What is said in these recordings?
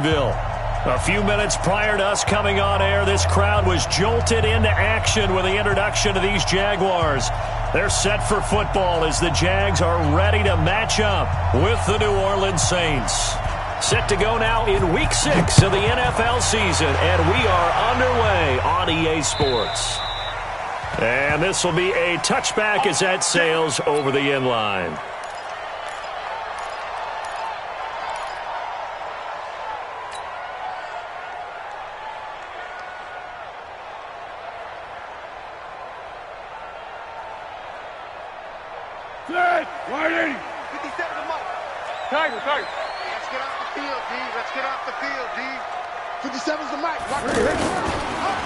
A few minutes prior to us coming on air, this crowd was jolted into action with the introduction of these Jaguars. They're set for football as the Jags are ready to match up with the New Orleans Saints. Set to go now in Week 6 of the NFL season, and we are underway on EA Sports. And this will be a touchback as that sails over the end line. Waiting! 57 to Mike. Tiger. Let's get off the field, D. Let's get off the field, D. 57's the Mike.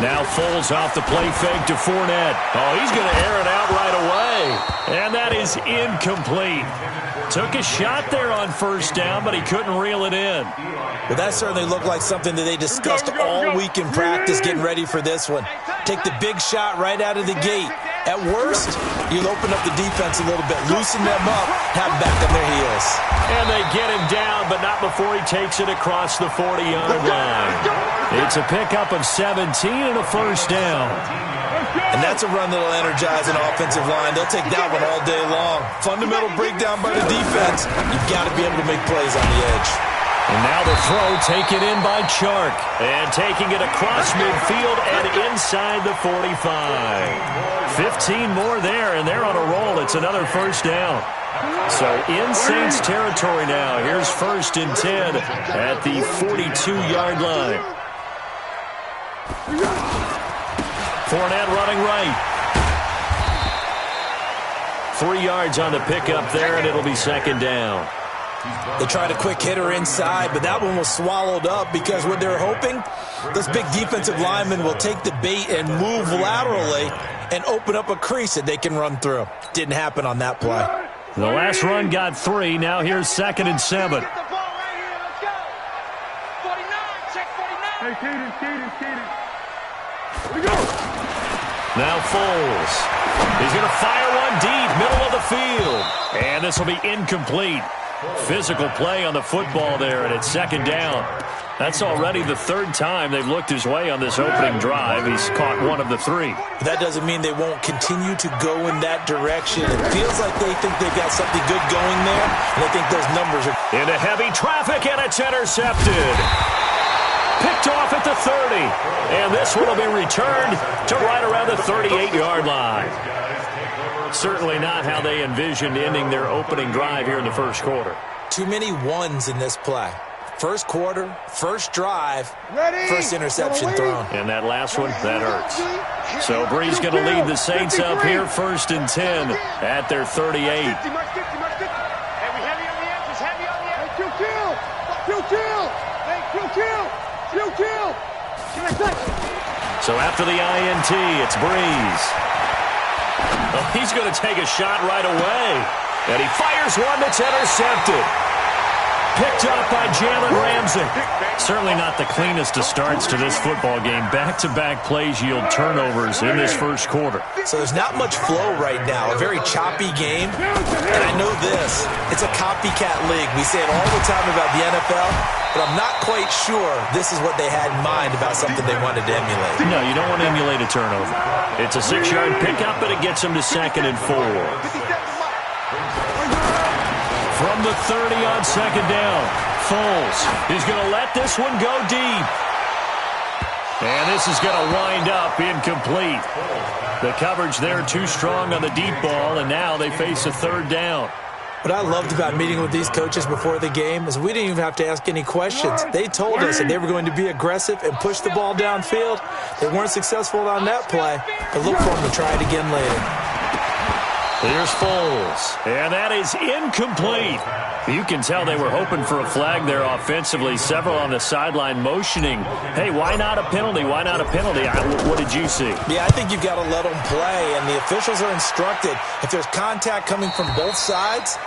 Now Foles off the play fake to Fournette. Oh, he's going to air it out right away. And that is incomplete. Took a shot there on first down, but he couldn't reel it in. Well, that certainly looked like something that they discussed all week in practice getting ready for this one. Take the big shot right out of the gate. At worst, you'll open up the defense a little bit, loosen them up, have them back on their heels. And they get him down, but not before he takes it across the 40-yard line. It's a pickup of 17 and a first down. And that's a run that will energize an offensive line. They'll take that one all day long. Fundamental breakdown by the defense. You've got to be able to make plays on the edge. And now the throw taken in by Chark. And taking it across midfield and inside the 45. 15 more there, and they're on a roll. It's another first down. So in Saints territory now. Here's 1st and 10 at the 42-yard line. Fournette running right. 3 yards on the pickup there, and it'll be 2nd down. They tried a quick hitter inside, but that one was swallowed up because what they're hoping, those big defensive linemen will take the bait and move laterally and open up a crease that they can run through. Didn't happen on that play. The last run got 3. Now here's 2nd and 7. Get the ball right here. Let's go. 49. Check 49. Hey, Kaden. Here we go. Now Foles. He's going to fire one deep, middle of the field. And this will be incomplete. Physical play on the football there, and it's 2nd down. That's already the 3rd time they've looked his way on this opening drive. He's caught one of the 3. That doesn't mean they won't continue to go in that direction. It feels like they think they've got something good going there, and I think those numbers are... Into heavy traffic, and it's intercepted. Picked off at the 30. And this one will be returned to right around the 38-yard line. Certainly not how they envisioned ending their opening drive here in the first quarter. Too many ones in this play. First quarter, first drive, first interception thrown. And that last one, that hurts. So Bree's going to lead the Saints up here, 1st and 10 at their 38. Heavy on the edges, heavy on the edges. So after the INT, it's Breeze. Oh, he's going to take a shot right away. And he fires one that's intercepted. Picked up by Jalen Ramsey. Certainly not the cleanest of starts to this football game. Back-to-back plays yield turnovers in this first quarter. So there's not much flow right now. A very choppy game. And I know this. It's a copycat league. We say it all the time about the NFL, but I'm not quite sure this is what they had in mind about something they wanted to emulate. No, you don't want to emulate a turnover. It's a 6-yard pickup, and it gets them to 2nd and 4. From the 30 on 2nd down, Foles is going to let this one go deep. And this is going to wind up incomplete. The coverage there too strong on the deep ball, and now they face a 3rd down. What I loved about meeting with these coaches before the game is we didn't even have to ask any questions. They told us that they were going to be aggressive and push the ball downfield. They weren't successful on that play, but look for them to try it again later. Here's Foles, and that is incomplete. You can tell they were hoping for a flag there offensively. Several on the sideline motioning, hey, why not a penalty? Why not a penalty? What did you see? Yeah, I think you've got to let them play, and the officials are instructed. If there's contact coming from both sides,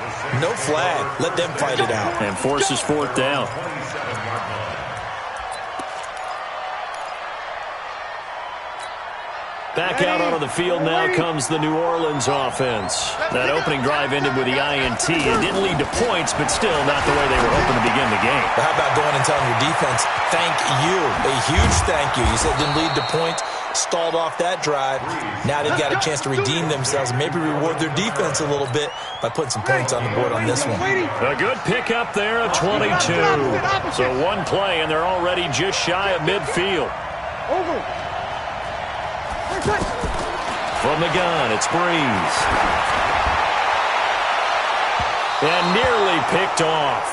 no flag. Let them fight it out. And forces 4th down. Back out onto the field now comes the New Orleans offense. That opening drive ended with the INT. It didn't lead to points, but still not the way they were hoping to begin the game. But how about going and telling your defense, thank you, a huge thank you. You said it didn't lead to points, stalled off that drive. Now they've got a chance to redeem themselves and maybe reward their defense a little bit by putting some points on the board on this one. A good pickup there at 22. So one play, and they're already just shy of midfield. Over. From the gun, it's Breeze. And nearly picked off.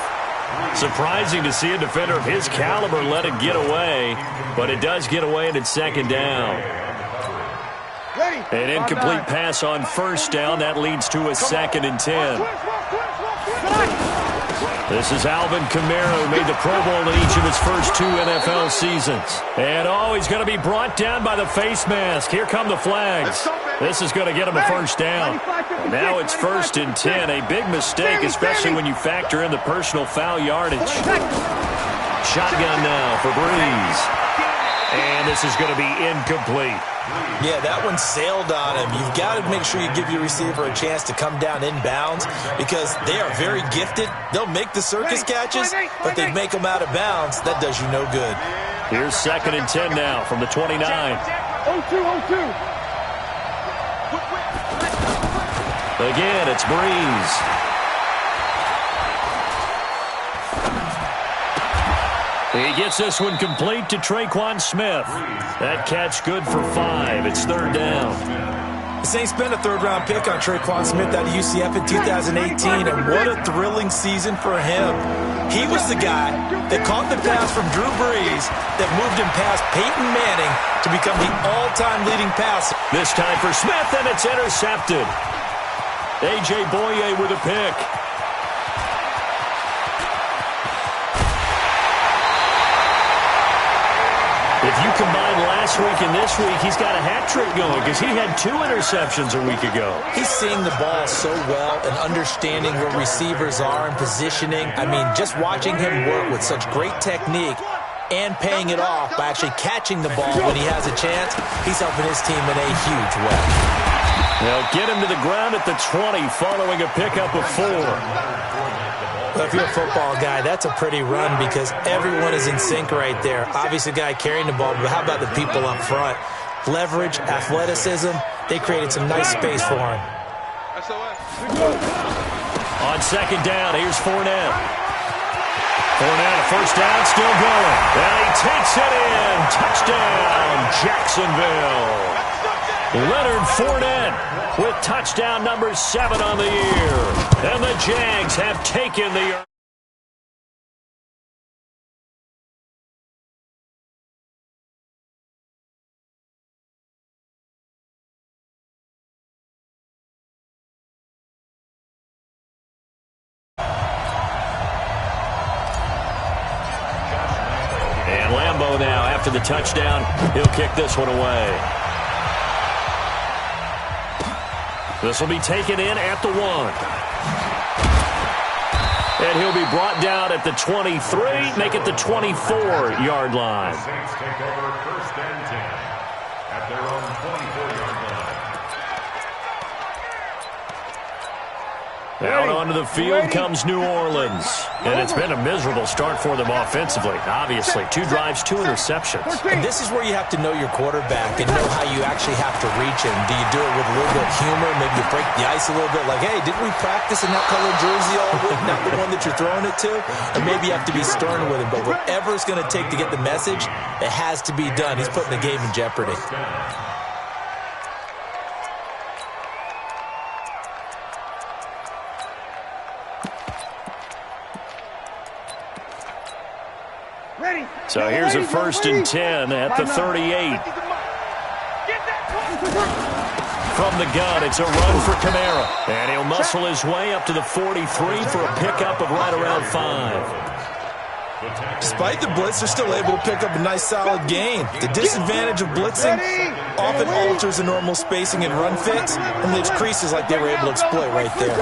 Surprising to see a defender of his caliber let it get away, but it does get away and it's second down. An incomplete pass on first down. That leads to a 2nd and 10. This is Alvin Kamara, who made the Pro Bowl in each of his first 2 NFL seasons. And, he's going to be brought down by the face mask. Here come the flags. This is going to get him a first down. Now it's 1st and 10. A big mistake, especially when you factor in the personal foul yardage. Shotgun now for Breeze. And this is going to be incomplete. Yeah, that one sailed on him. You've got to make sure you give your receiver a chance to come down inbounds because they are very gifted. They'll make the circus catches, but they make them out of bounds. That does you no good. Here's 2nd and 10 now from the 29. 0-2. Again, it's Breeze. He gets this one complete to Traquan Smith. That catch good for 5. It's 3rd down. The Saints spent a 3rd-round pick on Traquan Smith out of UCF in 2018, and what a thrilling season for him. He was the guy that caught the pass from Drew Brees that moved him past Peyton Manning to become the all-time leading passer. This time for Smith, and it's intercepted. A.J. Boye with a pick. If you combine last week and this week, he's got a hat trick going because he had 2 interceptions a week ago. He's seeing the ball so well and understanding where receivers are and positioning. I mean, just watching him work with such great technique and paying it off by actually catching the ball when he has a chance, he's helping his team in a huge way. They'll get him to the ground at the 20 following a pickup of 4. Well, if you're a football guy, that's a pretty run because everyone is in sync right there. Obviously, the guy carrying the ball, but how about the people up front? Leverage, athleticism, they created some nice space for him. On 2nd down, here's Fournette. Fournette, first down, still going. And he takes it in. Touchdown, Jacksonville. Leonard Fournette with touchdown number 7 on the year. And the Jags have taken the... And Lambeau now, after the touchdown, he'll kick this one away. This will be taken in at the 1. And he'll be brought down at the 23, make it the 24-yard line. Saints take over 1st and 10 at their own 24-yard line. Out onto the field comes New Orleans. And it's been a miserable start for them offensively. Obviously, 2 drives, 2 interceptions. And this is where you have to know your quarterback and know how you actually have to reach him. Do you do it with a little bit of humor? Maybe you break the ice a little bit like, hey, didn't we practice in that colored jersey all week? Not the one that you're throwing it to? Or maybe you have to be stern with him. But whatever it's going to take to get the message, it has to be done. He's putting the game in jeopardy. So here's a 1st and 10 at the 38. From the gun, it's a run for Kamara. And he'll muscle his way up to the 43 for a pickup of right around 5. Despite the blitz, they're still able to pick up a nice solid gain. The disadvantage of blitzing often alters the normal spacing and run fits and leaves creases like they were able to exploit right there.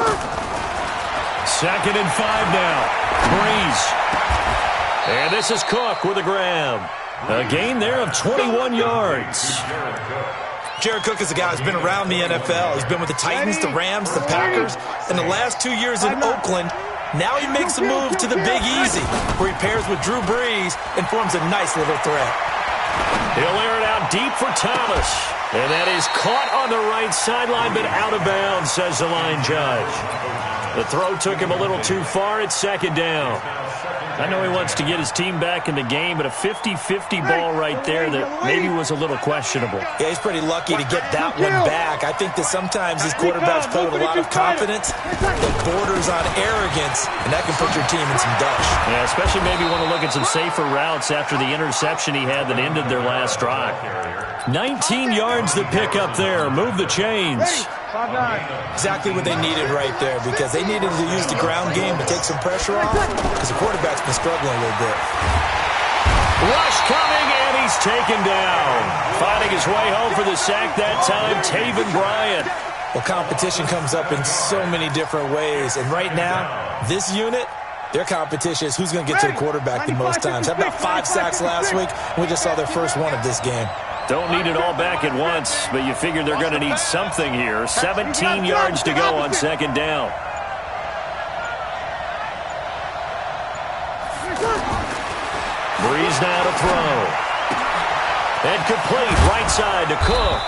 2nd and 5 now. Breeze. And this is Cook with a grab. A gain there of 21 yards. Jared Cook is a guy who's been around the NFL. He's been with the Titans, the Rams, the Packers. In the last 2 years in Oakland, now he makes a move to the Big Easy, where he pairs with Drew Brees and forms a nice little threat. He'll air it out deep for Thomas. And that is caught on the right sideline, but out of bounds, says the line judge. The throw took him a little too far. It's second down. I know he wants to get his team back in the game, but a 50-50 ball right there that maybe was a little questionable. Yeah, he's pretty lucky to get that one back. I think that sometimes these quarterbacks play with a lot of confidence that borders on arrogance, and that can put your team in some dutch. Yeah, especially maybe want to look at some safer routes after the interception he had that ended their last drive. 19 yards to pick up there. Move the chains. Exactly what they needed right there, because they needed to use the ground game to take some pressure off, because the quarterback's been struggling a little bit. Rush coming, and he's taken down. Finding his way home for the sack that time, Taven Bryan. Well, competition comes up in so many different ways, and right now, this unit, their competition is who's going to get to the quarterback the most times. Had about 5 sacks last week, and we just saw their first one of this game. Don't need it all back at once, but you figure they're going to need something here. 17 yards to go on second down. Breeze now to throw. And complete right side to Cook.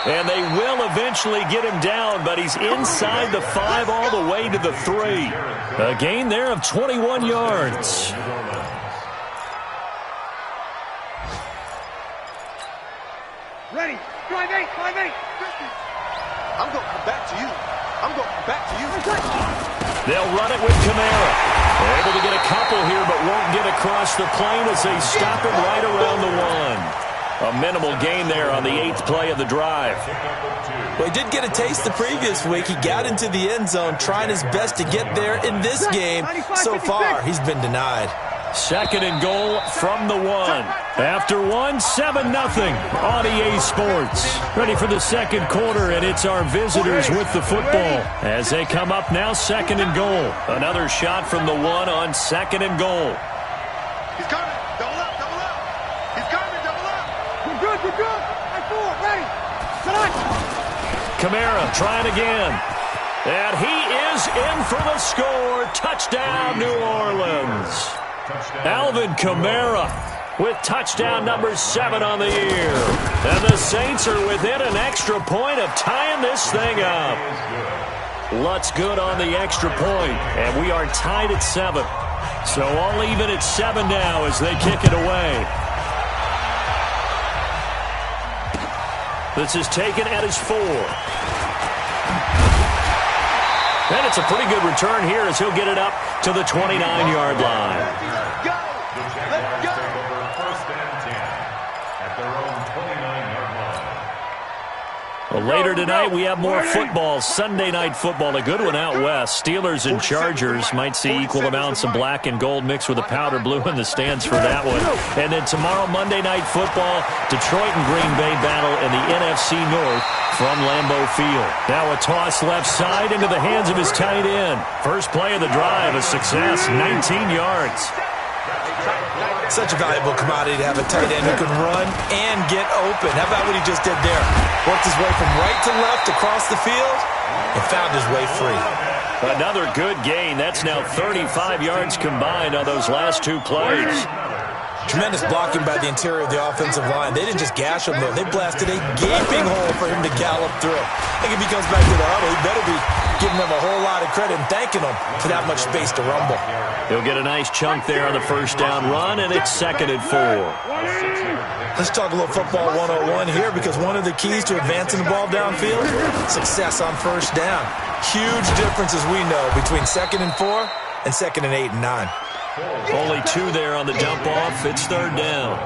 And they will eventually get him down, but he's inside the 5 all the way to the 3. A gain there of 21 yards. Ready. Drive 8. I'm going to come back to you. I'm going to come back to you. They'll run it with Kamara. They're able to get a couple here, but won't get across the plane as they stop him right around the 1. A minimal gain there on the 8th play of the drive. Well, he did get a taste the previous week. He got into the end zone trying his best to get there in this game. So far, he's been denied. Second and goal from the 1. After 1, 7-0 on EA Sports. Ready for the second quarter, and it's our visitors with the football. As they come up now, second and goal. Another shot from the 1 on second and goal. He's coming. Double up. He's coming. Double up. We're good. High 4. Ready. Set on. Kamara trying again. And he is in for the score. Touchdown, New Orleans. Alvin Kamara with touchdown number 7 on the year. And the Saints are within an extra point of tying this thing up. Lutz good on the extra point, and we are tied at 7. So all even at 7 now as they kick it away. This is taken at his 4. And it's a pretty good return here as he'll get it up to the 29-yard line. Go. Let's go. First and 10 at their own 29-yard line. Well, later tonight, we have more football. Sunday night football, a good one out west. Steelers and Chargers might see equal amounts of black and gold mixed with a powder blue in the stands for that one. And then tomorrow, Monday night football, Detroit and Green Bay battle in the NFC North from Lambeau Field. Now a toss left side into the hands of his tight end. First play of the drive, a success, 19 yards. Such a valuable commodity to have a tight end who can run and get open. How about what he just did there? Worked his way from right to left across the field and found his way free. Another good gain. That's now 35 yards combined on those last 2 plays. Tremendous blocking by the interior of the offensive line. They didn't just gash him there. They blasted a gaping hole for him to gallop through. I think if he comes back to the huddle, he better be giving them a whole lot of credit and thanking them for that much space to rumble. He'll get a nice chunk there on the first down run, and it's second and 4. Let's talk a little football 101 here, because one of the keys to advancing the ball downfield, success on first down. Huge difference, as we know, between second and 4 and second and 8 and 9. Only 2 there on the dump off. It's third down.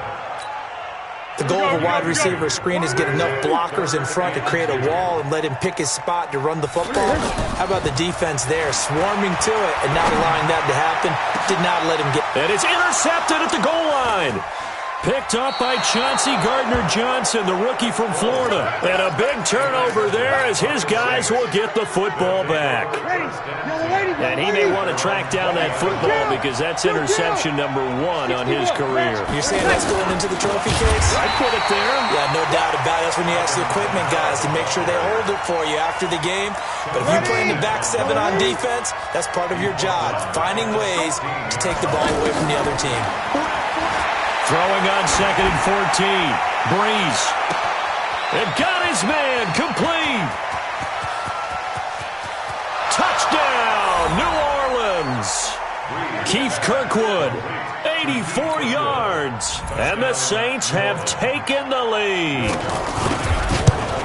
The goal of a wide receiver screen is get enough blockers in front to create a wall and let him pick his spot to run the football. How about the defense there, swarming to it and not allowing that to happen? Did not let him get. And it's intercepted at the goal line. Picked up by Chauncey Gardner-Johnson, the rookie from Florida. And a big turnover there as his guys will get the football back. And he may want to track down that football because that's interception number 1 on his career. You're saying that's going into the trophy case? I put it there. Yeah, no doubt about it. That's when you ask the equipment guys to make sure they hold it for you after the game. But if you're playing the back 7 on defense, that's part of your job, finding ways to take the ball away from the other team. Throwing on 2nd and 14. Breeze. And got his man complete. Touchdown, New Orleans. Keith Kirkwood, 84 yards. And the Saints have taken the lead.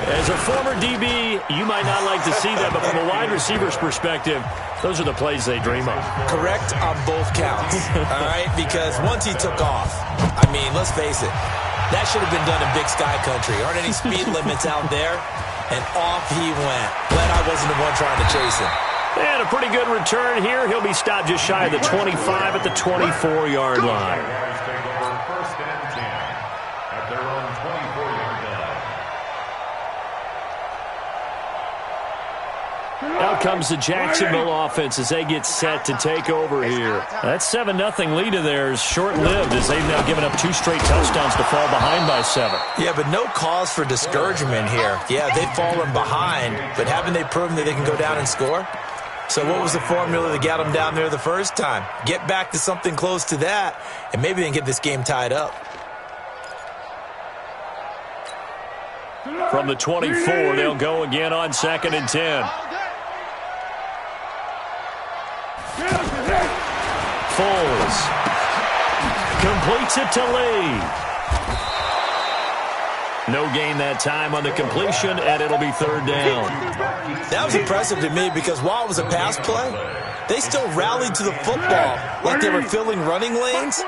As a former DB, you might not like to see that, but from a wide receiver's perspective, those are the plays they dream of. Correct on both counts, all right? Because once he took off, I mean, let's face it, that should have been done in Big Sky Country. Aren't any speed limits out there? And off he went. Glad I wasn't the one trying to chase him. And a pretty good return here. He'll be stopped just shy of the 25 at the 24-yard line. Take over 1st and 10 at their own 24-yard line. Out comes the Jacksonville offense as they get set to take over here. That 7-0 lead of theirs short-lived as they've now given up 2 straight touchdowns to fall behind by 7. Yeah, but no cause for discouragement here. Yeah, they've fallen behind, but haven't they proven that they can go down and score? So what was the formula that got them down there the first time? Get back to something close to that, and maybe they can get this game tied up. From the 24, they'll go again on 2nd and 10. Foles completes it to Lee. No gain that time on the completion, and it'll be 3rd down. That was impressive to me because while it was a pass play, they still rallied to the football like they were filling running lanes,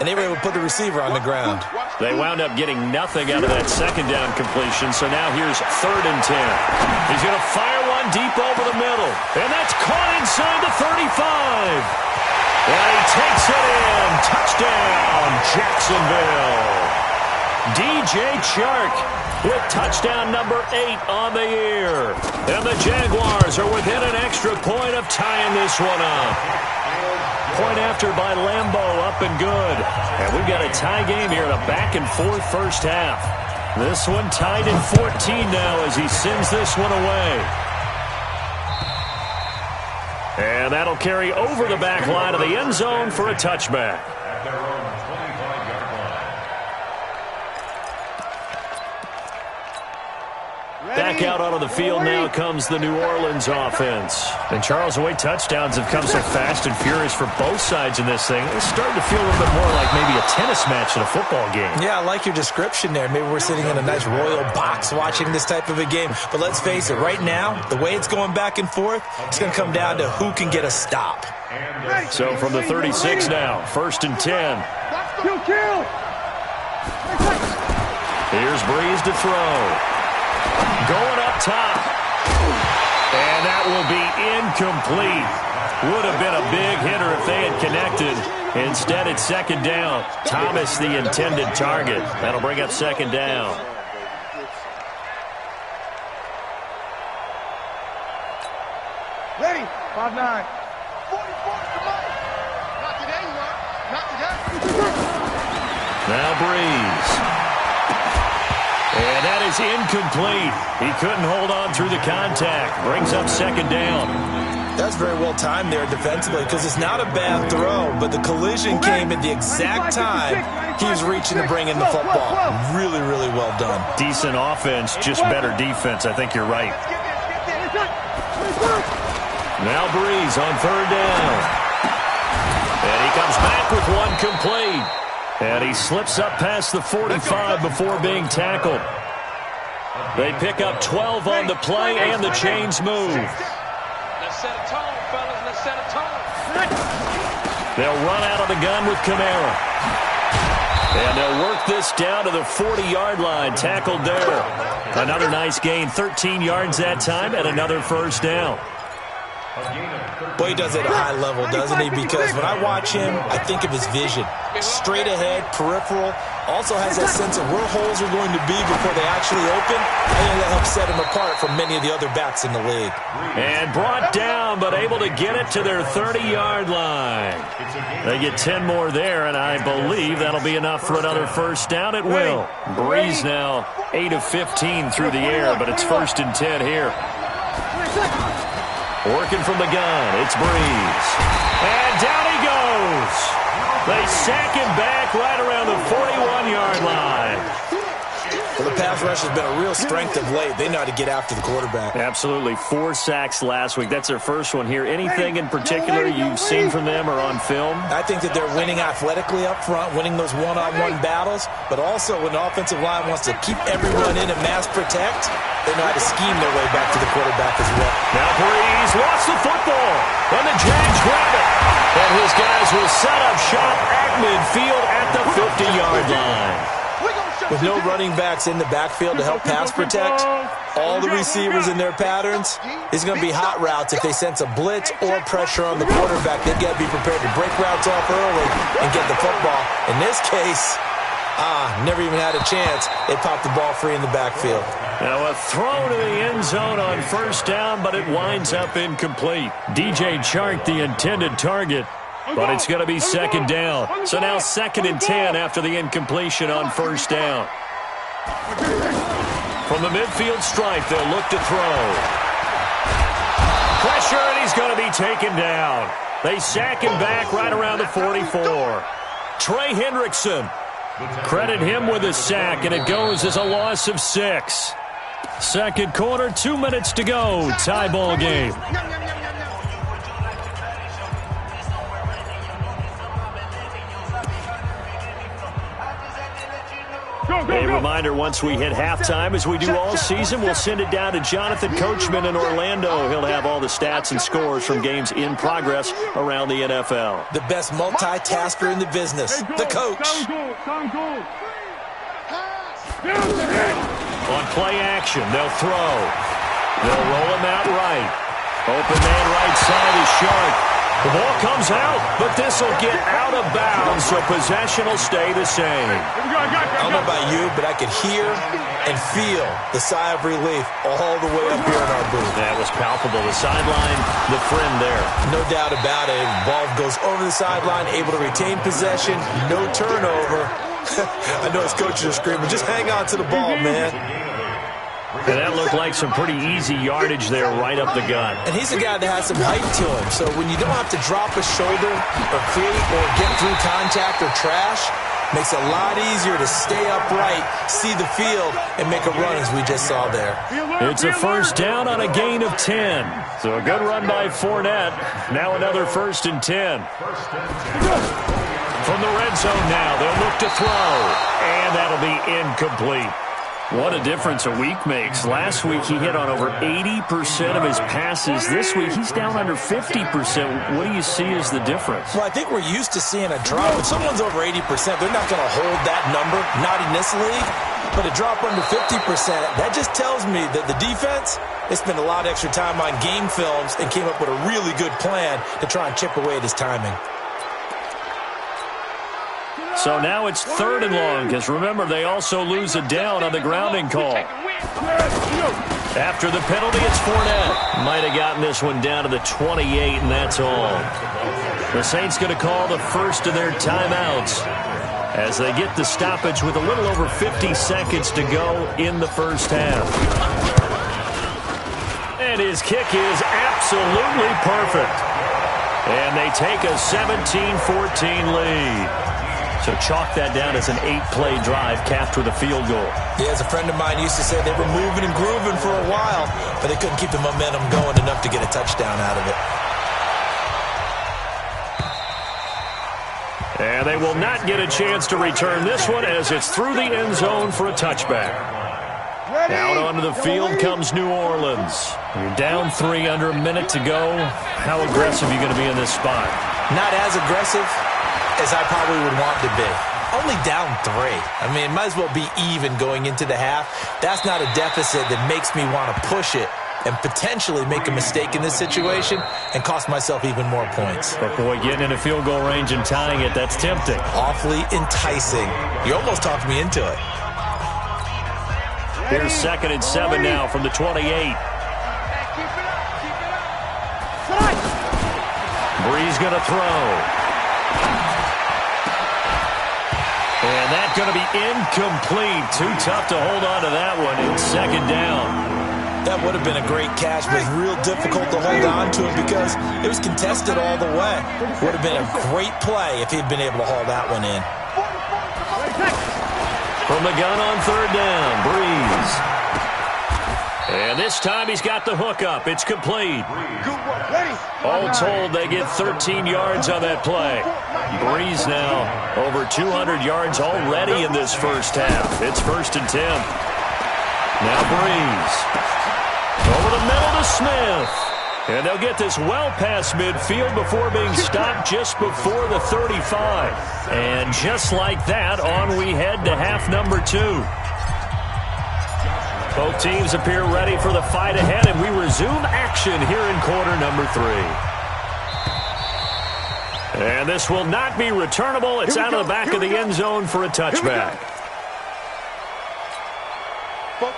and they were able to put the receiver on the ground. They wound up getting nothing out of that 2nd down completion, so now here's 3rd and 10. He's going to fire one deep over the middle, and that's caught inside the 35. And he takes it in. Touchdown, Jacksonville. DJ Chark with touchdown number 8 on the year. And the Jaguars are within an extra point of tying this one up. Point after by Lambeau, up and good. And we've got a tie game here in a back-and-forth first half. This one tied in 14 now as he sends this one away. And that'll carry over the back line of the end zone for a touchback. At their own 25-yard line. Back out onto the field now comes the New Orleans offense. And Charles, the way touchdowns have come so fast and furious for both sides in this thing, it's starting to feel a little bit more like maybe a tennis match than a football game. Yeah, I like your description there. Maybe we're sitting in a nice royal box watching this type of a game. But let's face it, right now, the way it's going back and forth, it's going to come down to who can get a stop. So from the 36 now, 1st and 10. Kill. Here's Breeze to throw. Going up top. And that will be incomplete. Would have been a big hitter if they had connected. Instead, it's 2nd down. Thomas, the intended target. That'll bring up 2nd down. Ready. 5-9. Not today, you are. Not today. Now Breeze. And that is incomplete. He couldn't hold on through the contact. Brings up 2nd down. That's very well timed there defensively because it's not a bad throw, but the collision came at the exact time he was reaching to bring in the football. Really, really well done. Decent offense, just better defense. I think you're right. Now Breeze on 3rd down. And he comes back with one complete. And he slips up past the 45 before being tackled. They pick up 12 on the play, and the chains move. Let's set a tone, fellas. Let's set a tone. They'll run out of the gun with Kamara. And they'll work this down to the 40-yard line. Tackled there. Another nice gain. 13 yards that time, and another 1st down. Boy, he does it at a high level, doesn't he? Because when I watch him, I think of his vision. Straight ahead, peripheral, Also has that sense of where holes are going to be before they actually open. I think that helps set him apart from many of the other backs in the league. And brought down, but able to get it to their 30-yard line. They get 10 more there, and I believe that'll be enough for another first down. It will. Breeze now 8 of 15 through the air, but it's 1st and 10 here. Working from the gun, it's Breeze. And down he goes. They sack him back right around the 41-yard line. Well, the pass rush has been a real strength of late. They know how to get after the quarterback. Absolutely. 4 sacks last week. That's their first one here. Anything in particular you've seen from them or on film? I think that they're winning athletically up front, winning those one-on-one battles, but also when the offensive line wants to keep everyone in and mass protect, they know how to scheme their way back to the quarterback as well. Now Breeze lost the football, and the Jags grab it. And his guys will set up shop at midfield at the 50-yard line. With no running backs in the backfield to help pass protect, all the receivers in their patterns, it's going to be hot routes. If they sense a blitz or pressure on the quarterback, they've got to be prepared to break routes off early and get the football. In this case, never even had a chance. They popped the ball free in the backfield. Now a throw to the end zone on first down, but it winds up incomplete. DJ Chark, the intended target. But it's going to be second down. So now 2nd and 10 after the incompletion on first down. From the midfield stripe, they'll look to throw. Pressure, and he's going to be taken down. They sack him back right around the 44. Trey Hendrickson. Credit him with a sack, and it goes as a loss of 6. Second quarter, 2 minutes to go. Tie ball game. A reminder, once we hit halftime, as we do all season, we'll send it down to Jonathan Coachman in Orlando. He'll have all the stats and scores from games in progress around the NFL. The best multitasker in the business, the coach. On play action, they'll throw. They'll roll him out right. Open man right side is Sharp. The ball comes out, but this will get out of bounds, so possession will stay the same. I don't know about you, but I could hear and feel the sigh of relief all the way up here in our booth. That was palpable. The sideline, the friend there. No doubt about it. Ball goes over the sideline, able to retain possession, no turnover. I know his coaches are screaming, just hang on to the ball, man. And that looked like some pretty easy yardage there right up the gut. And he's a guy that has some height to him, so when you don't have to drop a shoulder or create or get through contact or trash, makes it a lot easier to stay upright, see the field, and make a run as we just saw there. It's a first down on a gain of 10. So a good run by Fournette. Now another 1st and 10. From the red zone now, they'll look to throw. And that'll be incomplete. What a difference a week makes. Last week he hit on over 80% of his passes. This week he's down under 50%. What do you see as the difference? Well, I think we're used to seeing a drop. When someone's over 80%, they're not going to hold that number, not in this league. But a drop under 50%, that just tells me that the defense, they spent a lot of extra time on game films and came up with a really good plan to try and chip away at his timing. So now it's 3rd and long, because remember, they also lose a down on the grounding call. After the penalty, it's Fournette. Might have gotten this one down to the 28, and that's all. The Saints going to call the first of their timeouts as they get the stoppage with a little over 50 seconds to go in the first half. And his kick is absolutely perfect. And they take a 17-14 lead. So chalk that down as an 8-play drive capped with a field goal. Yeah, as a friend of mine used to say, they were moving and grooving for a while, but they couldn't keep the momentum going enough to get a touchdown out of it. And they will not get a chance to return this one as it's through the end zone for a touchback. Out onto the field comes New Orleans. You're down 3 under a minute to go. How aggressive are you going to be in this spot? Not as aggressive as I probably would want to be. Only down 3. I mean, it might as well be even going into the half. That's not a deficit that makes me want to push it and potentially make a mistake in this situation and cost myself even more points. But, boy, getting in a field goal range and tying it, that's tempting. Awfully enticing. You almost talked me into it. Here's 2nd and 7 now from the 28. Breeze going to throw. And that's going to be incomplete. Too tough to hold on to that one in 2nd down. That would have been a great catch, but it's real difficult to hold on to it because it was contested all the way. Would have been a great play if he'd been able to haul that one in. From the gun on 3rd down, Breeze. And this time he's got the hook up. It's complete. All told, they get 13 yards on that play. Breeze now over 200 yards already in this first half. It's 1st and 10. Now Breeze. Over the middle to Smith. And they'll get this well past midfield before being stopped just before the 35. And just like that, on we head to half number 2. Both teams appear ready for the fight ahead, and we resume action here in quarter number 3. And this will not be returnable. It's out of the back of the end zone for a touchback.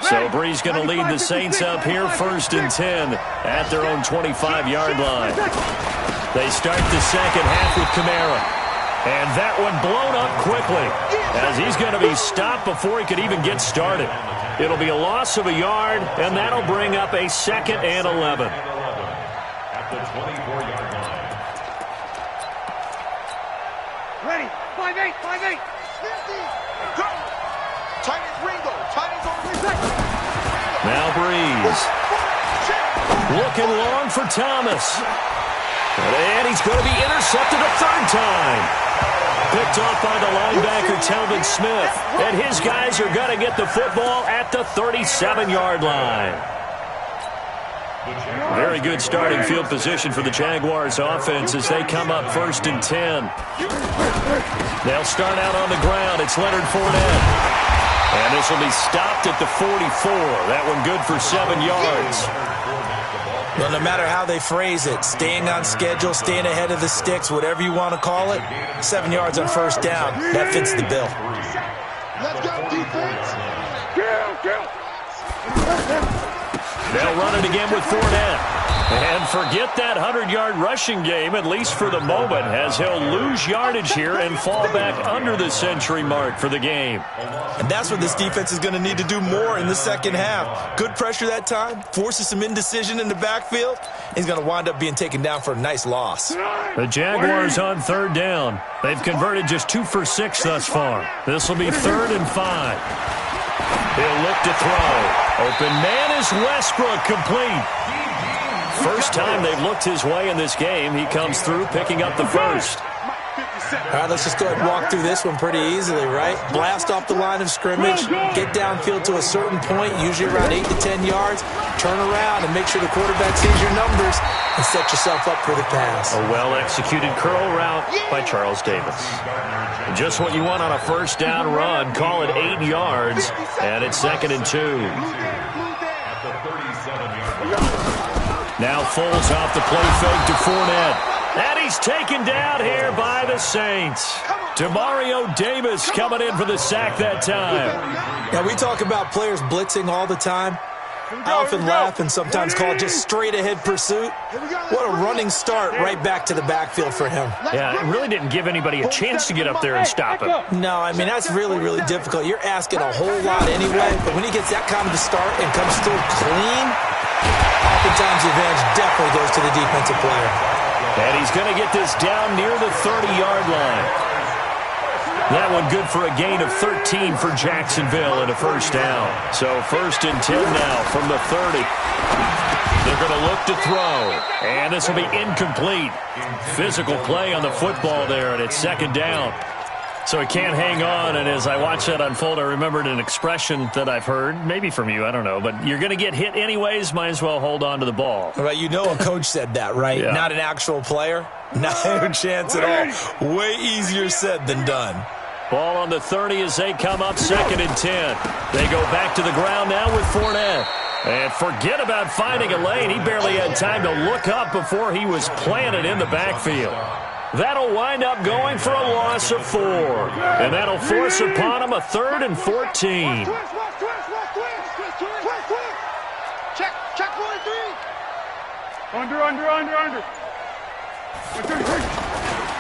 So Breeze going to lead the Saints up here, 1st and 10 at their own 25-yard line. They start the second half with Kamara. And that one blown up quickly as he's going to be stopped before he could even get started. It'll be a loss of a yard, and that'll bring up a 2nd and 11. At the 24-yard line. Ready. 5-8, 5-8. Go. Tight as Ringo. Tight as over. Now Breeze. Looking long for Thomas. And he's going to be intercepted a 3rd time. Picked off by the linebacker, Telvin Smith. And his guys are going to get the football at the 37-yard line. Very good starting field position for the Jaguars offense as they come up 1st and 10. They'll start out on the ground. It's Leonard Fournette. And this will be stopped at the 44. That one good for 7 yards. Well, no matter how they phrase it, staying on schedule, staying ahead of the sticks, whatever you want to call it, 7 yards on 1st down, that fits the bill. Let's go, defense. They'll run it again with Fournette. And forget that 100-yard rushing game, at least for the moment, as he'll lose yardage here and fall back under the century mark for the game. And that's what this defense is going to need to do more in the second half. Good pressure that time, forces some indecision in the backfield. He's going to wind up being taken down for a nice loss. The Jaguars on 3rd down. They've converted just 2 for 6 thus far. This will be 3rd and 5. He'll look to throw. Open man is Westbrook, complete. First time they've looked his way in this game. He comes through picking up the first. All right, let's just go ahead and walk through this one pretty easily, right? Blast off the line of scrimmage, get downfield to a certain point, usually around 8 to 10 yards, turn around and make sure the quarterback sees your numbers and set yourself up for the pass. A well-executed curl route by Charles Davis. Just what you want on a 1st down run. Call it 8 yards, and it's 2nd and 2. Now Foles off the play fake to Fournette. And he's taken down here by the Saints. Demario Davis coming in for the sack that time. Now, we talk about players blitzing all the time. I often laugh and sometimes call it just straight-ahead pursuit. What a running start right back to the backfield for him. Yeah, it really didn't give anybody a chance to get up there and stop him. No, I mean, that's really, really difficult. You're asking a whole lot anyway, but when he gets that kind of a start and comes through clean, oftentimes the advantage definitely goes to the defensive player. And he's going to get this down near the 30-yard line. That one good for a gain of 13 for Jacksonville and a 1st down. So 1st and 10 now from the 30. They're going to look to throw. And this will be incomplete. Physical play on the football there, and it's 2nd down. So he can't hang on, and as I watched that unfold, I remembered an expression that I've heard, maybe from you, I don't know, but you're going to get hit anyways, might as well hold on to the ball. Right, you know a coach said that, right? Yeah. Not an actual player. No chance at all. Way easier said than done. Ball on the 30 as they come up 2nd and 10. They go back to the ground now with Fournette. And forget about finding a lane. He barely had time to look up before he was planted in the backfield. That'll wind up going for a loss of 4. And that'll force upon him a 3rd and 14. Check 1-3. Under.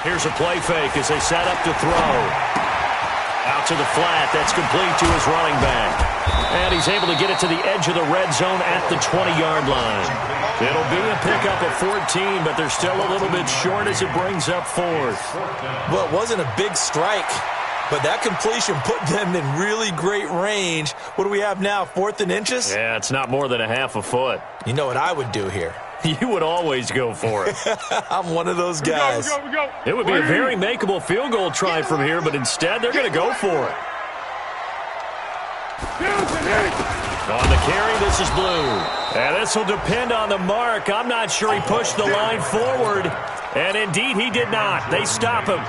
Here's a play fake as they set up to throw. Out to the flat. That's complete to his running back. And he's able to get it to the edge of the red zone at the 20-yard line. It'll be a pickup of 14, but they're still a little bit short as it brings up 4th. Well, it wasn't a big strike, but that completion put them in really great range. What do we have now, 4th and inches? Yeah, it's not more than a half a foot. You know what I would do here? You would always go for it. I'm one of those guys. We go. It would be a very makeable field goal try from here, but instead they're going to go for it. On the carry, this is Blue. And this will depend on the mark. I'm not sure he pushed the line forward. And indeed, he did not. They stop him.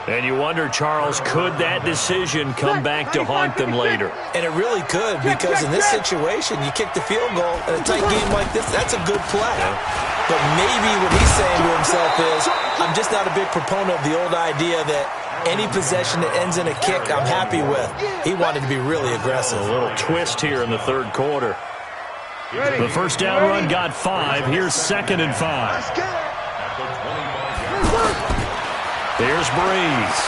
And you wonder, Charles, could that decision come back to haunt them later? And it really could, because in this situation, you kick the field goal in a tight game like this, that's a good play. But maybe what he's saying to himself is, I'm just not a big proponent of the old idea that any possession that ends in a kick I'm happy with. He wanted to be really aggressive. A little twist here in the 3rd quarter. The first down run got 5. Here's 2nd and 5. Here's Breeze.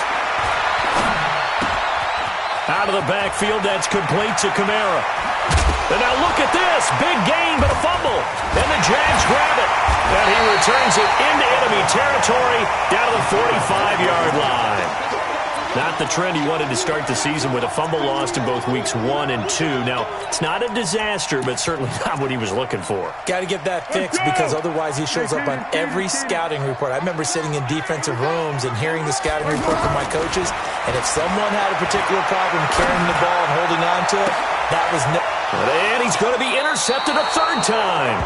Out of the backfield, that's complete to Kamara. And now look at this. Big gain, but a fumble. And the Jags grab it. And he returns it into enemy territory down to the 45-yard line. Not the trend he wanted to start the season with a fumble lost in both weeks 1 and 2. Now, it's not a disaster, but certainly not what he was looking for. Got to get that fixed, because otherwise he shows up on every scouting report. I remember sitting in defensive rooms and hearing the scouting report from my coaches, and if someone had a particular problem carrying the ball and holding on to it, that was no. And he's going to be intercepted a 3rd time.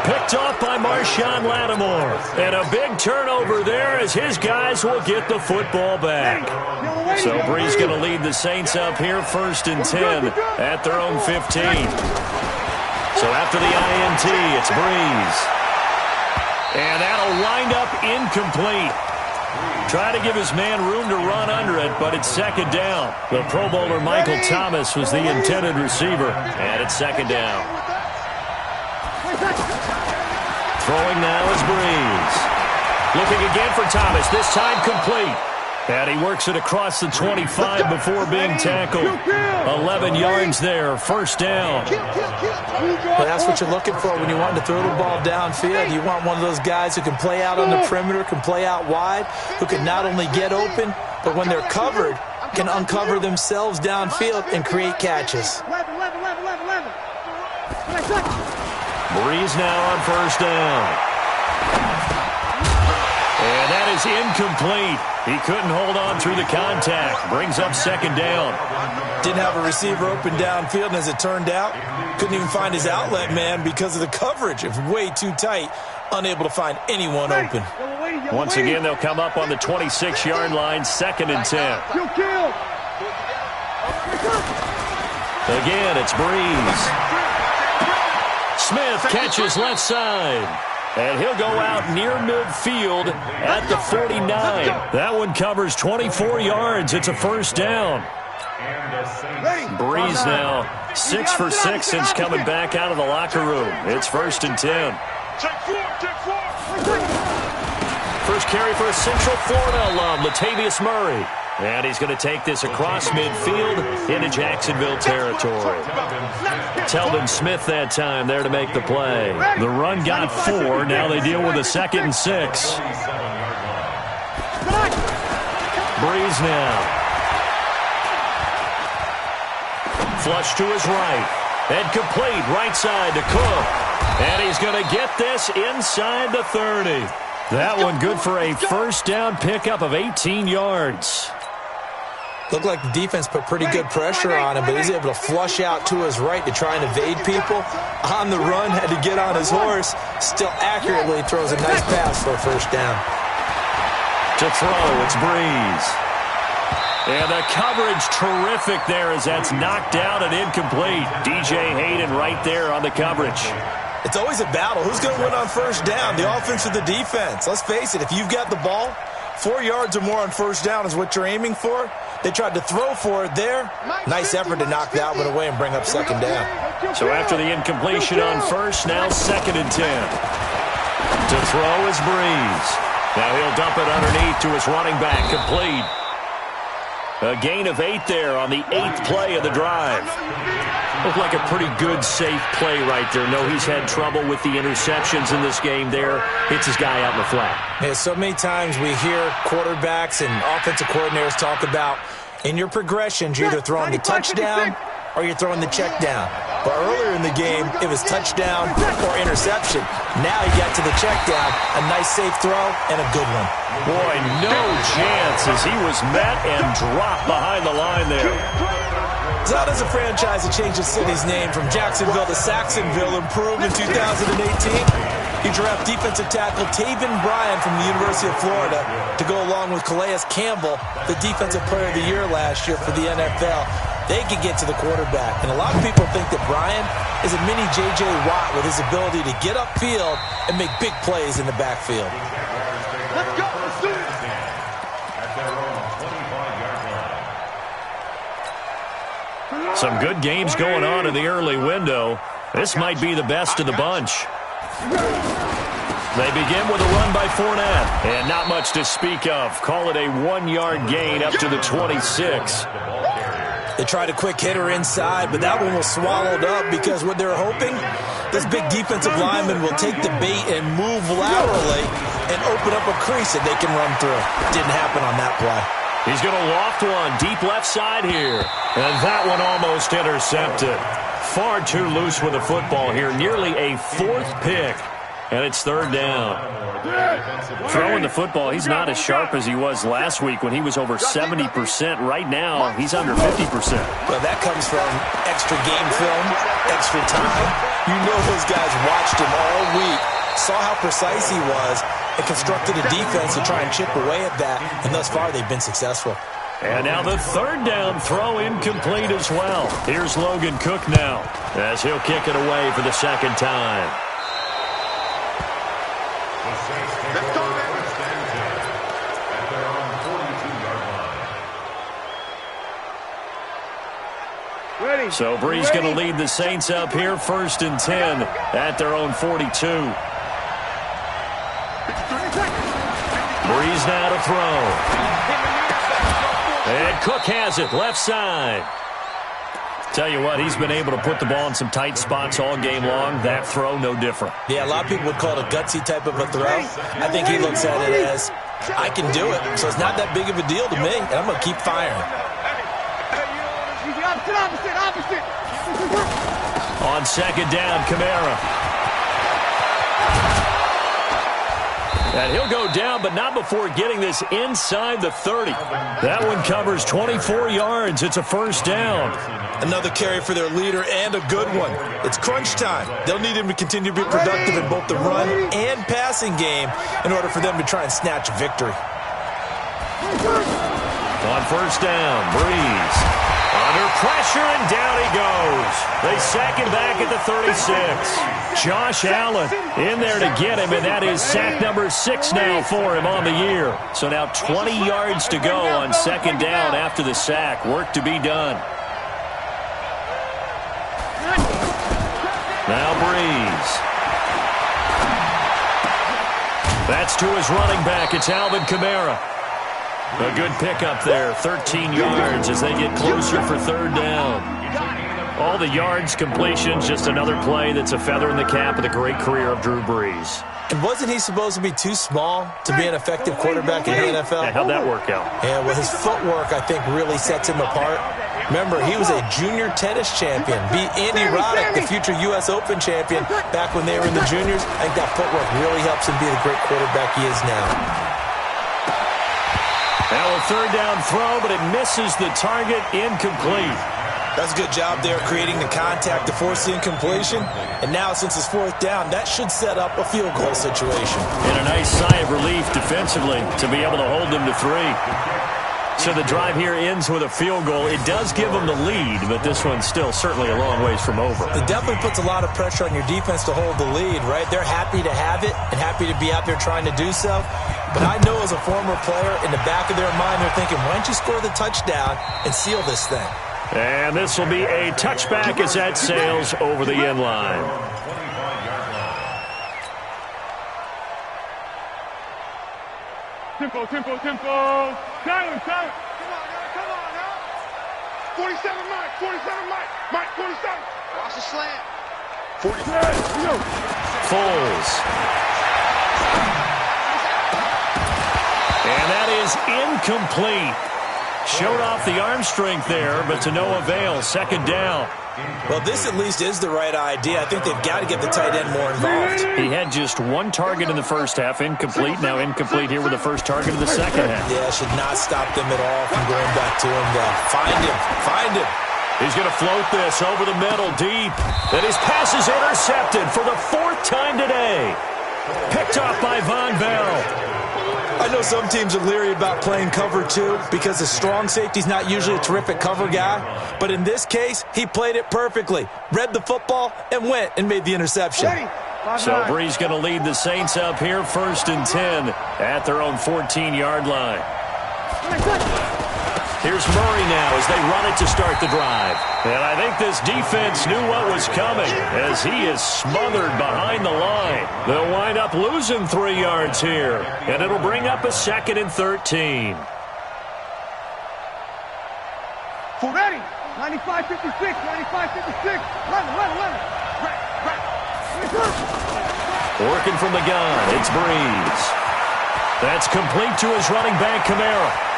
Picked off by Marshawn Lattimore. And a big turnover there as his guys will get the football back. So Breeze going to lead the Saints up here 1st and 10 at their own 15. So after the INT, it's Breeze. And that'll wind up incomplete. Try to give his man room to run under it, but it's 2nd down. The Pro Bowler Michael Thomas was the intended receiver, and it's 2nd down. Throwing now is Breeze. Looking again for Thomas, this time complete. And he works it across the 25 before being tackled. 11 yards there, 1st down. Well, that's what you're looking for when you want to throw the ball downfield. You want one of those guys who can play out on the perimeter, can play out wide, who can not only get open, but when they're covered, can uncover themselves downfield and create catches. 11. Breeze now on 1st down. And that is incomplete. He couldn't hold on through the contact. Brings up 2nd down. Didn't have a receiver open downfield, and as it turned out, couldn't even find his outlet man because of the coverage. It was way too tight, unable to find anyone open. Once again, they'll come up on the 26-yard line, 2nd and 10. Again, it's Breeze. Smith catches left side. And he'll go out near midfield at the 49. That one covers 24 yards. It's a 1st down. Breeze now 6 for 6 since coming back out of the locker room. It's 1st and 10. First carry for a Central Florida alum, Latavius Murray. And he's going to take this across midfield into Jacksonville territory. Telvin Smith that time there to make the play. The run got 4. Now they deal with a 2nd and 6. Breeze now. Flush to his right. And complete right side to Cook. And he's going to get this inside the 30. That one good for a 1st down pickup of 18 yards. Looked like the defense put pretty good pressure on him, but he's able to flush out to his right to try and evade people. On the run, had to get on his horse. Still accurately throws a nice pass for a 1st down. To throw, it's Breeze. And the coverage terrific there as that's knocked down and incomplete. DJ Hayden right there on the coverage. It's always a battle. Who's going to win on first down, the offense or the defense? Let's face it, if you've got the ball, 4 yards or more on first down is what you're aiming for. They tried to throw for it there. Nice effort to knock that one away and bring up second down. So after the incompletion on first, now 2nd and 10. To throw is Breeze. Now he'll dump it underneath to his running back, complete. A gain of 8 there on the 8th play of the drive. Looked like a pretty good, safe play right there. No, he's had trouble with the interceptions in this game there. Hits his guy out in the flat. Yeah, so many times we hear quarterbacks and offensive coordinators talk about in your progressions, you're either throwing the touchdown or you're throwing the check down. But earlier in the game, it was touchdown or interception. Now he got to the check down, a nice safe throw, and a good one. Boy, no chance as he was met and dropped behind the line there. So how does a franchise that changed its city's name from Jacksonville to Saxonville improve in 2018? He drafted defensive tackle Taven Bryan from the University of Florida to go along with Calais Campbell, the Defensive Player of the Year last year for the NFL. They could get to the quarterback. And a lot of people think that Bryan is a mini J.J. Watt with his ability to get upfield and make big plays in the backfield. Let's go. Let's do it. At their own 25-yard line. Some good games going on in the early window. This might be the best of the bunch. They begin with a run by Fournette. And not much to speak of. Call it a 1-yard gain up to the 26. They tried a quick hitter inside, but that one was swallowed up because what they're hoping, this big defensive lineman will take the bait and move laterally and open up a crease that they can run through. Didn't happen on that play. He's going to loft one deep left side here. And that one almost intercepted. Far too loose with the football here. Nearly a 4th pick. And it's 3rd down. Throwing the football, he's not as sharp as he was last week when he was over 70%. Right now, he's under 50%. Well, that comes from extra game film, extra time. You know those guys watched him all week, saw how precise he was, and constructed a defense to try and chip away at that. And thus far, they've been successful. And now the 3rd down throw incomplete as well. Here's Logan Cook now as he'll kick it away for the 2nd time. The Saints take over 1st and 10 at their own 42-yard line. Ready. So Breeze going to lead the Saints up here 1st and 10 at their own 42. Breeze now to throw. And Cook has it left side. Tell you what, he's been able to put the ball in some tight spots all game long. That throw, no different. Yeah, a lot of people would call it a gutsy type of a throw. I think he looks at it as, I can do it, so it's not that big of a deal to me, and I'm going to keep firing. Opposite. On 2nd down, Kamara. And he'll go down, but not before getting this inside the 30. That one covers 24 yards. It's a 1st down. Another carry for their leader and a good one. It's crunch time. They'll need him to continue to be productive in both the run and passing game in order for them to try and snatch a victory. On 1st down, Breeze. Under pressure, and down he goes. They sack him back at the 36. Josh Allen in there to get him, and that is sack number 6 now for him on the year. So now 20 yards to go on 2nd down after the sack. Work to be done. Now Breeze. That's to his running back. It's Alvin Kamara. A good pickup there, 13 yards as they get closer for 3rd down. All the yards, completions, just another play that's a feather in the cap of the great career of Drew Brees. And wasn't he supposed to be too small to be an effective quarterback in the NFL? Yeah, how'd that work out? Yeah, well, his footwork, I think, really sets him apart. Remember, he was a junior tennis champion, beat Andy Roddick, the future U.S. Open champion, back when they were in the juniors. I think that footwork really helps him be the great quarterback he is now. Now a 3rd down throw, but it misses the target, incomplete. That's a good job there creating the contact to force the incompletion. And now, since it's 4th down, that should set up a field goal situation. And a nice sigh of relief defensively to be able to hold them to 3. So the drive here ends with a field goal. It does give them the lead, but this one's still certainly a long ways from over. It definitely puts a lot of pressure on your defense to hold the lead, right? They're happy to have it and happy to be out there trying to do so. But I know as a former player, in the back of their mind, they're thinking, why don't you score the touchdown and seal this thing? And this will be a touchback as that sails over the end line. Tempo. Silence. Come on, now. 47, Mike. Mike, 47. Watch the slant. 47. Foles. And that is incomplete. Showed off the arm strength there, but to no avail. Second down. Well, this at least is the right idea. I think they've got to get the tight end more involved. He had just one target in the first half, incomplete. Now incomplete here with the first target of the second half. Yeah, should not stop them at all from going back to him. Find him. He's going to float this over the middle deep. And his pass is intercepted for the fourth time today. Picked off by Von Bell. I know some teams are leery about playing cover two because the strong safety's not usually a terrific cover guy. But in this case, he played it perfectly. Read the football and went and made the interception. So Bree's going to lead the Saints up here 1st and 10 at their own 14-yard line. Here's Murray now as they run it to start the drive. And I think this defense knew what was coming as he is smothered behind the line. They'll wind up losing 3 yards here. And it'll bring up a 2nd and 13. Ready. 95-56. 95-56. Run. Working from the gun, it's Breeze. That's complete to his running back, Kamara.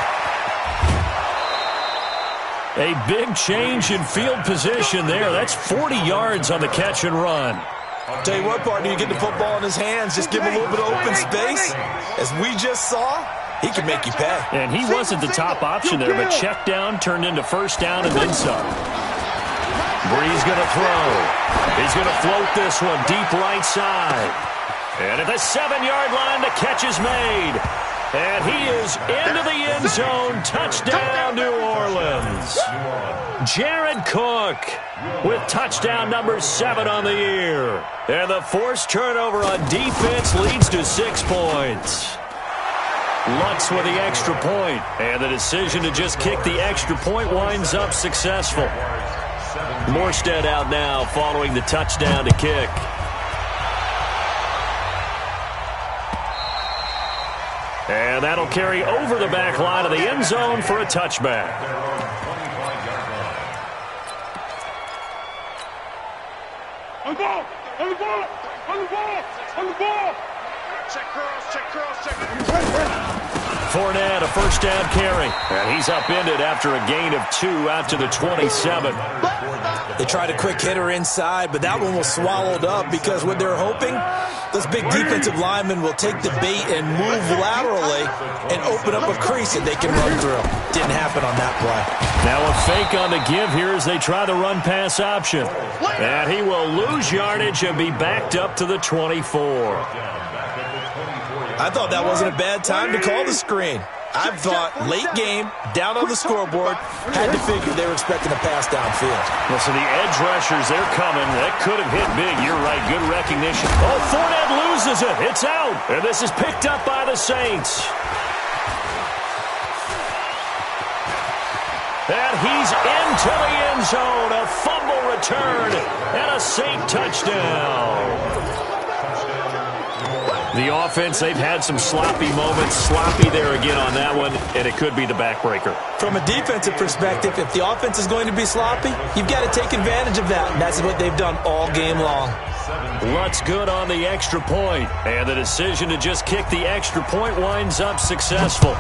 A big change in field position there. That's 40 yards on the catch and run. Tell you what, partner, you get the football in his hands, just give him a little bit of open space. As we just saw, he can make you pay. And he wasn't the top option there, but check down turned into first down and then some. Bree's going to throw. He's going to float this one deep right side. And at the 7-yard line, the catch is made. And he is into the end zone. Touchdown, New Orleans. Jared Cook with touchdown number 7 on the year. And the forced turnover on defense leads to 6 points. Lutz with the extra point. And the decision to just kick the extra point winds up successful. Morstead out now following the touchdown to kick. And that'll carry over the back line of the end zone for a touchback. On the ball. Check curls. Fournette, a first down carry. And he's upended after a gain of 2 out to the 27. They tried a quick hitter inside, but that one was swallowed up because what they're hoping, those big defensive linemen will take the bait and move laterally and open up a crease that they can run through. Didn't happen on that play. Now a fake on the give here as they try the run-pass option. And he will lose yardage and be backed up to the 24. I thought that wasn't a bad time to call the screen. I thought late game, down on the scoreboard, had to figure they were expecting a pass downfield. Well, so the edge rushers, they're coming. That could have hit big. You're right. Good recognition. Oh, Fournette loses it. It's out. And this is picked up by the Saints. And he's into the end zone. A fumble return and a Saint touchdown. The offense, they've had some sloppy moments. Sloppy there again on that one, and it could be the backbreaker. From a defensive perspective, if the offense is going to be sloppy, you've got to take advantage of that, and that's what they've done all game long. Lutz good on the extra point, and the decision to just kick the extra point winds up successful.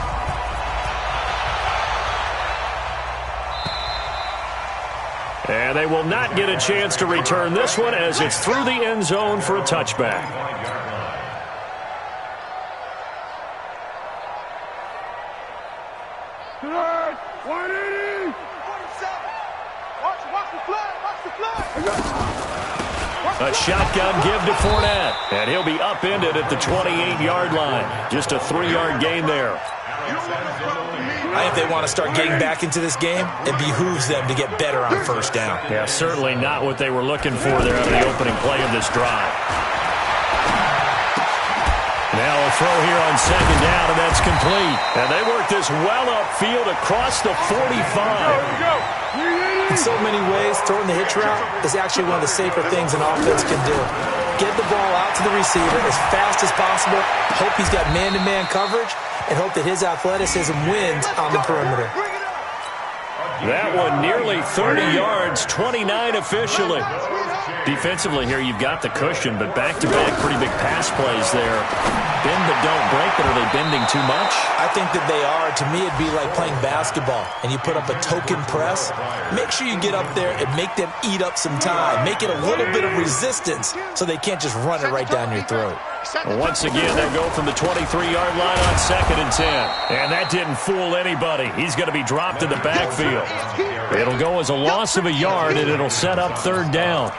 And they will not get a chance to return this one as it's through the end zone for a touchback. A shotgun give to Fournette, and he'll be upended at the 28-yard line. Just a 3-yard gain there. I think they want to start getting back into this game. It behooves them to get better on first down. Yeah, certainly not what they were looking for there out of the opening play of this drive. Now a throw here on second down, and that's complete. And they work this well upfield across the 45. In so many ways, throwing the hitch route is actually one of the safer things an offense can do. Get the ball out to the receiver as fast as possible, hope he's got man-to-man coverage, and hope that his athleticism wins on the perimeter. That one nearly 30 yards, 29 officially. Defensively here, you've got the cushion, but back-to-back pretty big pass plays there. Bend but don't break, but are they bending too much? I think that they are. To me, it'd be like playing basketball, and you put up a token press. Make sure you get up there and make them eat up some time. Make it a little bit of resistance so they can't just run it right down your throat. Well, once again, they'll go from the 23-yard line on 2nd and 10. And that didn't fool anybody. He's going to be dropped in the backfield. It'll go as a loss of a yard, and it'll set up 3rd down.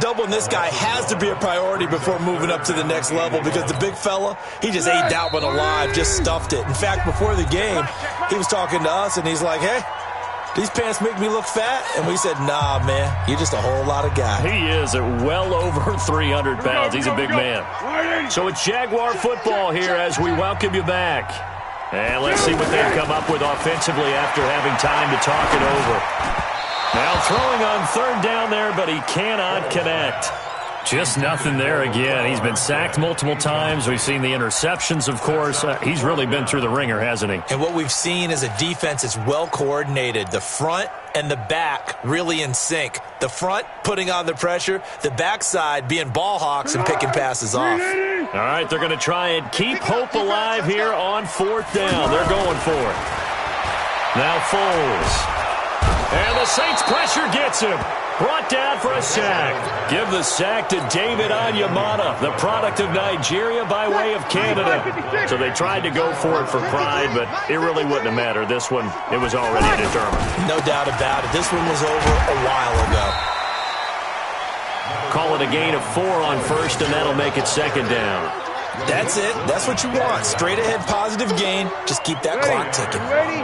Doubling this guy has to be a priority before moving up to the next level because the big fella, he just ate that one alive, just stuffed it. In fact, before the game, he was talking to us, and he's like, hey, these pants make me look fat? And we said, nah, man, you're just a whole lot of guy. He is at well over 300 pounds. He's a big man. So it's Jaguar football here as we welcome you back. And let's see what they've come up with offensively after having time to talk it over. Now throwing on 3rd down there, but he cannot connect. Just nothing there again. He's been sacked multiple times. We've seen the interceptions, of course. He's really been through the ringer, hasn't he? And what we've seen is a defense that's well coordinated. The front and the back really in sync. The front putting on the pressure, the backside being ball hawks and picking passes off. All right, they're going to try and keep hope alive here on 4th down. They're going for it. Now Foles. And the Saints pressure gets him. Brought down for a sack. Give the sack to David Onyemata, the product of Nigeria by way of Canada. So they tried to go for it for pride, but it really wouldn't have mattered. This one, it was already determined. No doubt about it. This one was over a while ago. Call it a gain of 4 on 1st, and that'll make it 2nd down. That's it. That's what you want. Straight ahead positive gain. Just keep that clock ticking. Ready?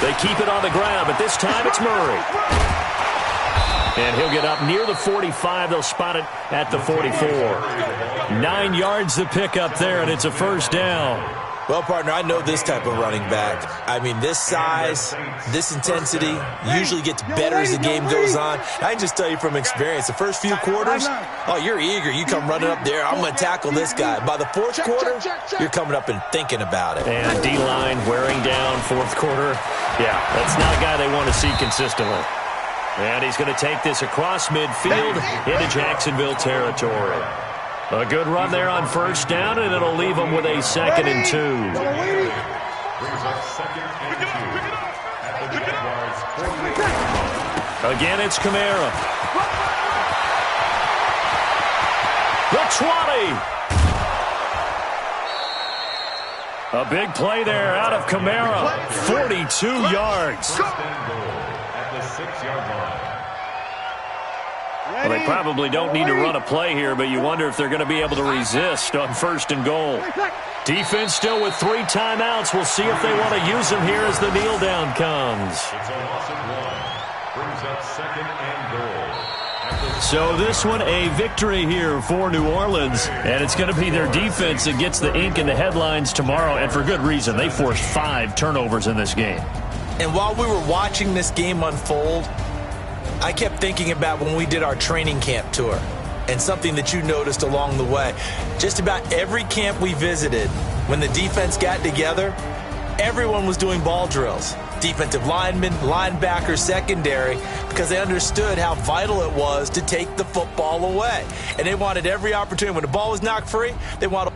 They keep it on the ground, but this time it's Murray. And he'll get up near the 45. They'll spot it at the 44. 9 yards to pick up there, and it's a 1st down. Well, partner, I know this type of running back. I mean, this size, this intensity usually gets better as the game goes on. I can just tell you from experience, the first few quarters, oh, you're eager. You come running up there, I'm going to tackle this guy. By the 4th quarter, you're coming up and thinking about it. And D-line wearing down 4th quarter. Yeah, that's not a guy they want to see consistently. And he's going to take this across midfield into Jacksonville territory. A good run there on 1st down, and it'll leave them with a 2nd and 2. Brings up 2nd and 2 at the Jaguars' 48. Again, it's Kamara. The 20. A big play there out of Kamara. 42 yards. At the 6-yard line. Well, they probably don't need to run a play here, but you wonder if they're going to be able to resist on 1st and goal. Defense still with 3 timeouts. We'll see if they want to use them here as the kneel down comes. It's a loss of 1. Brings up 2nd and goal. So this one a victory here for New Orleans, and it's going to be their defense that gets the ink in the headlines tomorrow, and for good reason. They forced 5 turnovers in this game. And while we were watching this game unfold, I kept thinking about when we did our training camp tour and something that you noticed along the way. Just about every camp we visited, when the defense got together, everyone was doing ball drills. Defensive linemen, linebackers, secondary, because they understood how vital it was to take the football away. And they wanted every opportunity. When the ball was knocked free, they wanted